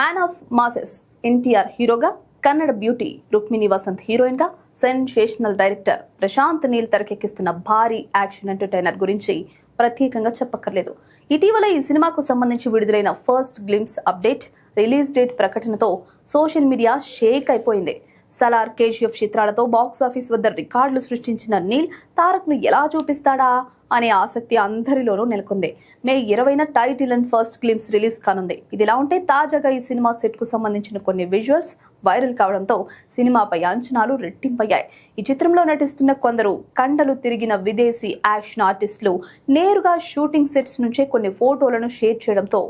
Man of masses NTR హీరోగా, Kannada beauty Rukmini Vasant heroine గా, sensational director Prashanth Neel తెరకెక్కిస్తున్న భారీ యాక్షన్ ఎంటర్టైనర్ గురించి ప్రత్యేకంగా చెప్పక్కర్లేదు. ఇటీవల ఈ సినిమాకు సంబంధించి విడుదలైన first glimpse update, release date ప్రకటనతో సోషల్ మీడియా షేక్ అయిపోయింది. సలార్, కేజీఎఫ్ చిత్రాలతో బాక్సాఫీస్ వద్ద రికార్డులు సృష్టించిన నీల్ తారక్ ను ఎలా చూపిస్తాడా అనే ఆసక్తి అందరిలోనూ నెలకొంది. మే 20న title and first glimpse release కానుంది. ఇదిలా ఉంటే తాజాగా ఈ సినిమా సెట్ కు సంబంధించిన కొన్ని విజువల్స్ వైరల్ కావడంతో సినిమాపై అంచనాలు రెట్టింపయ్యాయి. ఈ చిత్రంలో నటిస్తున్న కొందరు కండలు తిరిగిన విదేశీ యాక్షన్ ఆర్టిస్టులు నేరుగా షూటింగ్ సెట్స్ నుంచే కొన్ని ఫోటోలను షేర్ చేయడంతో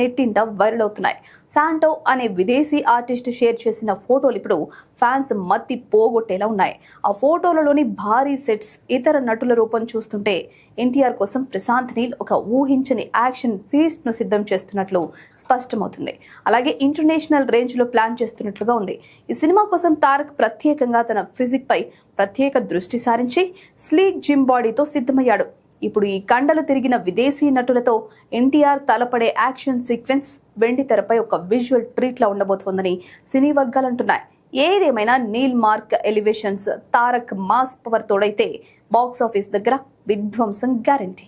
నెట్టింట వైరల్ అవుతున్నాయి. శాంటో అనే విదేశీ ఆర్టిస్ట్ షేర్ చేసిన ఫోటోలు ఇప్పుడు ఫ్యాన్స్ మత్తి పోగొట్టేలా ఉన్నాయి. ఆ ఫోటోలలోని భారీ సెట్స్, ఇతర నటుల రూపం చూస్తుంటే ఎన్టీఆర్ కోసం ప్రశాంత్ నీల్ ఒక ఊహించని యాక్షన్ ఫీస్ట్ ను సిద్ధం చేస్తున్నట్లు స్పష్టమవుతుంది. అలాగే ఇంటర్నేషనల్ రేంజ్ లో ప్లాన్ చేస్తున్నట్లుగా ఉంది. ఈ సినిమా కోసం తారక్ ప్రత్యేకంగా తన ఫిజిక్ పై ప్రత్యేక దృష్టి సారించి స్లీక్ జిమ్ బాడీతో సిద్ధమయ్యాడు. ఇప్పుడు ఈ కండలు తిరిగిన విదేశీ నటులతో ఎన్టీఆర్ తలపడే యాక్షన్ సీక్వెన్స్ వెండి తెరపై ఒక విజువల్ ట్రీట్ లా ఉండబోతోందని సినీ వర్గాలు అంటున్నాయి. ఏదేమైనా Neel mark elevations, Tarak mass power తోడైతే బాక్స్ ఆఫీస్ దగ్గర విధ్వంసం గ్యారంటీ.